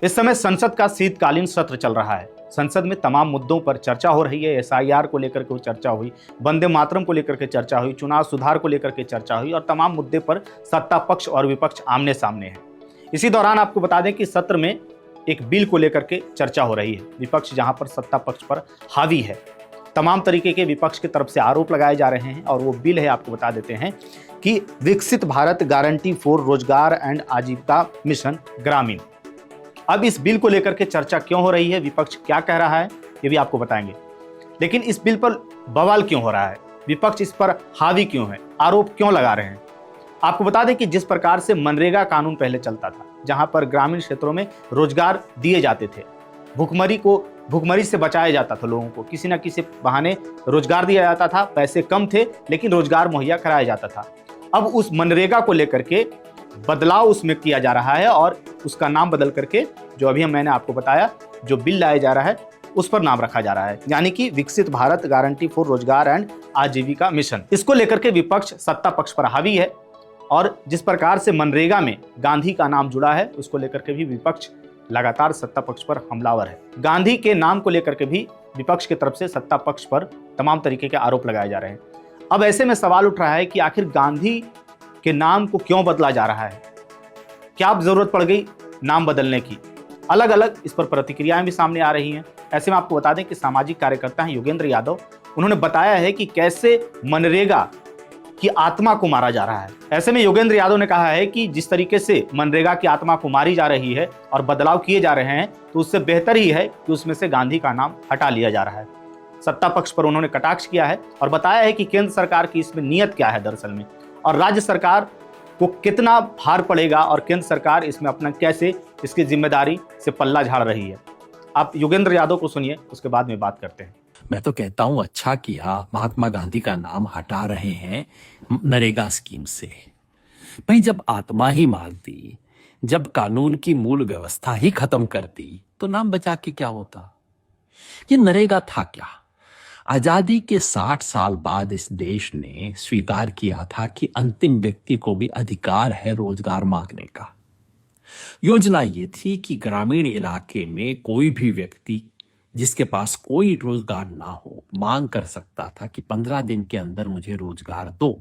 इस समय संसद का शीतकालीन सत्र चल रहा है। संसद में तमाम मुद्दों पर चर्चा हो रही है। एसआईआर को लेकर के चर्चा हुई, वंदे मातरम को लेकर के चर्चा हुई, चुनाव सुधार को लेकर के चर्चा हुई और तमाम मुद्दे पर सत्ता पक्ष और विपक्ष आमने सामने है। इसी दौरान आपको बता दें कि सत्र में एक बिल को लेकर के चर्चा हो रही है। विपक्ष जहां पर सत्ता पक्ष पर हावी है, तमाम तरीके के विपक्ष की तरफ से आरोप लगाए जा रहे हैं और वो बिल है, आपको बता देते हैं कि विकसित भारत गारंटी फॉर रोजगार एंड आजीविका मिशन ग्रामीण। अब इस बिल को लेकर के चर्चा क्यों हो रही है, विपक्ष क्या कह रहा है, ये भी आपको बताएंगे। लेकिन इस बिल पर बवाल क्यों हो रहा है, विपक्ष इस पर हावी क्यों है, आरोप क्यों लगा रहे हैं। आपको बता दें कि जिस प्रकार से मनरेगा कानून पहले चलता था, जहां पर ग्रामीण क्षेत्रों में रोजगार दिए जाते थे, भुखमरी से बचाया जाता था, लोगों को किसी न किसी बहाने रोजगार दिया जाता था। पैसे कम थे लेकिन रोजगार मुहैया कराया जाता था। अब उस मनरेगा को लेकर के बदलाव उसमें किया जा रहा है और उसका नाम बदल करके जो अभी मैंने आपको बताया, जो बिल लाया जा रहा है उस पर नाम रखा जा रहा है, यानी कि विकसित भारत गारंटी फॉर रोजगार एंड आजीविका मिशन। इसको लेकर के विपक्ष सत्ता पक्ष पर हावी है और जिस प्रकार से मनरेगा में गांधी का नाम जुड़ा है, उसको लेकर के भी विपक्ष लगातार सत्ता पक्ष पर हमलावर है। गांधी के नाम को लेकर के भी विपक्ष की तरफ से सत्ता पक्ष पर तमाम तरीके के आरोप लगाए जा रहे हैं। अब ऐसे में सवाल उठ रहा है कि आखिर गांधी के नाम को क्यों बदला जा रहा है, क्या अब जरूरत पड़ गई नाम बदलने की। अलग अलग इस पर प्रतिक्रियाएं भी सामने आ रही हैं। ऐसे में आपको बता दें कि सामाजिक कार्यकर्ता हैं योगेंद्र यादव, उन्होंने बताया है कि कैसे मनरेगा की आत्मा को मारा जा रहा है। ऐसे में योगेंद्र यादव ने कहा है कि जिस तरीके से मनरेगा की आत्मा को मारी जा रही है और बदलाव किए जा रहे हैं, तो उससे बेहतर ही है कि उसमें से गांधी का नाम हटा लिया जा रहा है। सत्ता पक्ष पर उन्होंने कटाक्ष किया है और बताया है कि केंद्र सरकार की इसमें नीयत क्या है दरअसल में, और राज्य सरकार को कितना भार पड़ेगा और केंद्र सरकार इसमें अपना कैसे इसकी जिम्मेदारी से पल्ला झाड़ रही है। आप योगेंद्र यादव को सुनिए, उसके बाद में बात करते हैं। मैं तो कहता हूं अच्छा किया महात्मा गांधी का नाम हटा रहे हैं नरेगा स्कीम से। भाई जब आत्मा ही मार दी, जब कानून की मूल व्यवस्था ही खत्म कर दी, तो नाम बचा के क्या होता। ये नरेगा था क्या? आजादी के 60 साल बाद इस देश ने स्वीकार किया था कि अंतिम व्यक्ति को भी अधिकार है रोजगार मांगने का। योजना ये थी कि ग्रामीण इलाके में कोई भी व्यक्ति जिसके पास कोई रोजगार ना हो मांग कर सकता था कि 15 दिन के अंदर मुझे रोजगार दो।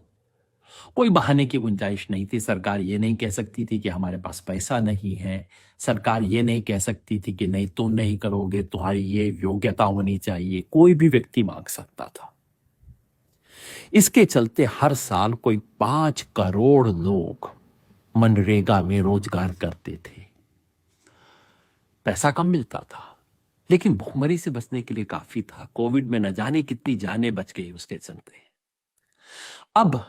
कोई बहाने की गुंजाइश नहीं थी। सरकार ये नहीं कह सकती थी कि हमारे पास पैसा नहीं है। सरकार ये नहीं कह सकती थी कि नहीं तुम नहीं करोगे, तुम्हारी ये योग्यता होनी चाहिए। कोई भी व्यक्ति मांग सकता था। इसके चलते हर साल कोई 5 करोड़ लोग मनरेगा में रोजगार करते थे। पैसा कम मिलता था लेकिन भुखमरी से बचने के लिए काफी था। कोविड में न जाने कितनी जानें बच गई उसके चलते। अब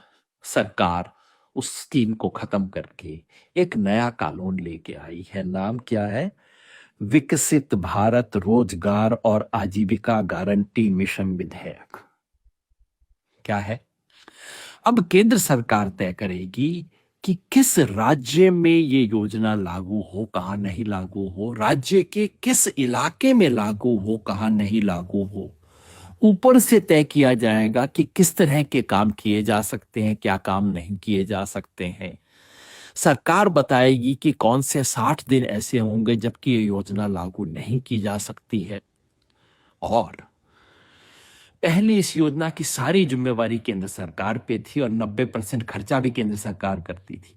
सरकार उस स्कीम को खत्म करके एक नया कानून लेके आई है। नाम क्या है? विकसित भारत रोजगार और आजीविका गारंटी मिशन विधेयक। क्या है? अब केंद्र सरकार तय करेगी कि किस राज्य में ये योजना लागू हो, कहां नहीं लागू हो, राज्य के किस इलाके में लागू हो, कहां नहीं लागू हो। ऊपर से तय किया जाएगा कि किस तरह के काम किए जा सकते हैं, क्या काम नहीं किए जा सकते हैं। सरकार बताएगी कि कौन से 60 दिन ऐसे होंगे जबकि ये योजना लागू नहीं की जा सकती है। और पहले इस योजना की सारी जिम्मेवारी केंद्र सरकार पे थी और 90% खर्चा भी केंद्र सरकार करती थी।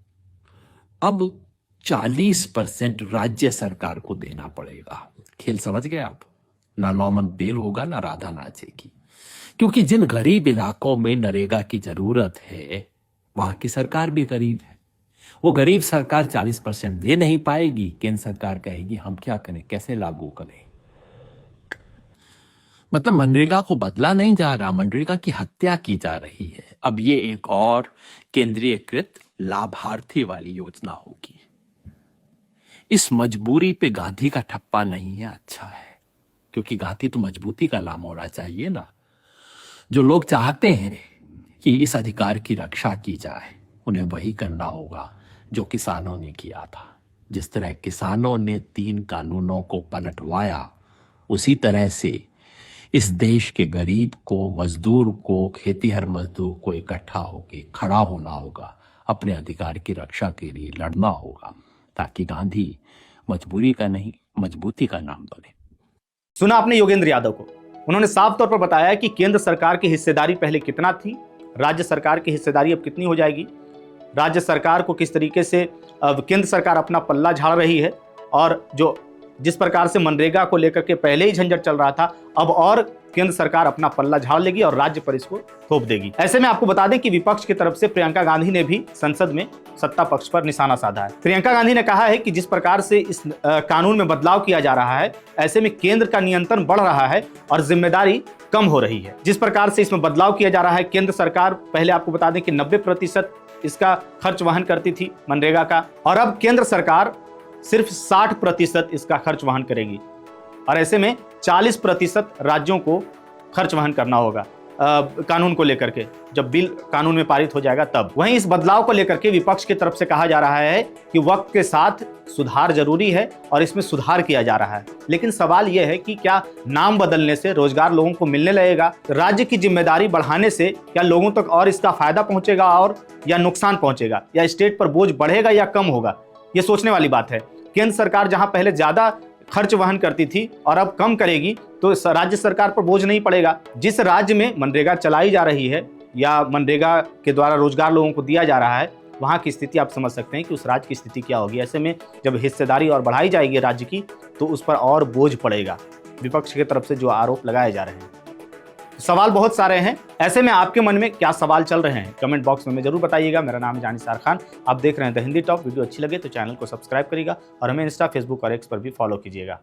अब 40% राज्य सरकार को देना पड़ेगा। खेल समझ गए आप? ना नॉर्मन बेल होगा ना राधा नाचेगी, क्योंकि जिन गरीब इलाकों में नरेगा की जरूरत है वहां की सरकार भी गरीब है। वो गरीब सरकार 40% दे नहीं पाएगी। केंद्र सरकार कहेगी हम क्या करें, कैसे लागू करें। मतलब मनरेगा को बदला नहीं जा रहा, मनरेगा की हत्या की जा रही है। अब ये एक और केंद्रीयकृत लाभार्थी वाली योजना होगी। इस मजबूरी पे गांधी का ठप्पा नहीं है। अच्छा है, क्योंकि गांधी तो मजबूती का नाम होना चाहिए ना। जो लोग चाहते हैं कि इस अधिकार की रक्षा की जाए, उन्हें वही करना होगा जो किसानों ने किया था। जिस तरह किसानों ने 3 कानूनों को पलटवाया, उसी तरह से इस देश के गरीब को, मजदूर को, खेतीहर मजदूर को इकट्ठा होकर खड़ा होना होगा, अपने अधिकार की रक्षा के लिए लड़ना होगा, ताकि गांधी मजबूरी का नहीं मजबूती का नाम बने। सुना आपने योगेंद्र यादव को, उन्होंने साफ तौर पर बताया कि केंद्र सरकार की हिस्सेदारी पहले कितना थी, राज्य सरकार की हिस्सेदारी अब कितनी हो जाएगी, राज्य सरकार को किस तरीके से अब केंद्र सरकार अपना पल्ला झाड़ रही है, और जिस प्रकार से मनरेगा को लेकर के पहले ही झंझट चल रहा था, अब और केंद्र सरकार अपना पल्ला झाड़ लेगी और राज्य पर इसको थोप देगी। ऐसे में आपको बता दें कि विपक्ष की तरफ से प्रियंका गांधी ने भी संसद में सत्ता पक्ष पर निशाना साधा है। प्रियंका गांधी ने कहा है कि जिस प्रकार से इस कानून में बदलाव किया जा रहा है, ऐसे में केंद्र का नियंत्रण बढ़ रहा है और जिम्मेदारी कम हो रही है। जिस प्रकार से इसमें बदलाव किया जा रहा है, केंद्र सरकार पहले आपको बता दें कि 90% इसका खर्च वहन करती थी मनरेगा का, और अब केंद्र सरकार सिर्फ 60% इसका खर्च वहन करेगी, और ऐसे में 40% राज्यों को खर्च वहन करना होगा कानून को लेकर के, जब बिल कानून में पारित हो जाएगा तब। वहीं इस बदलाव को लेकर के विपक्ष की तरफ से कहा जा रहा है कि वक्त के साथ सुधार जरूरी है और इसमें सुधार किया जा रहा है, लेकिन सवाल यह है कि क्या नाम बदलने से रोजगार लोगों को मिलने लगेगा? राज्य की जिम्मेदारी बढ़ाने से क्या लोगों तक और इसका फायदा पहुंचेगा और या नुकसान पहुंचेगा, या स्टेट पर बोझ बढ़ेगा या कम होगा? ये सोचने वाली बात है। केंद्र सरकार जहां पहले ज्यादा खर्च वहन करती थी और अब कम करेगी, तो राज्य सरकार पर बोझ नहीं पड़ेगा। जिस राज्य में मनरेगा चलाई जा रही है या मनरेगा के द्वारा रोजगार लोगों को दिया जा रहा है, वहां की स्थिति आप समझ सकते हैं कि उस राज्य की स्थिति क्या होगी। ऐसे में जब हिस्सेदारी और बढ़ाई जाएगी राज्य की, तो उस पर और बोझ पड़ेगा, विपक्ष की तरफ से जो आरोप लगाए जा रहे हैं। सवाल बहुत सारे हैं, ऐसे में आपके मन में क्या सवाल चल रहे हैं, कमेंट बॉक्स में जरूर बताइएगा। मेरा नाम है जानिसार खान, आप देख रहे हैं द हिंदी टॉप। वीडियो अच्छी लगे तो चैनल को सब्सक्राइब करिएगा और हमें इंस्टा, फेसबुक और एक्स पर भी फॉलो कीजिएगा।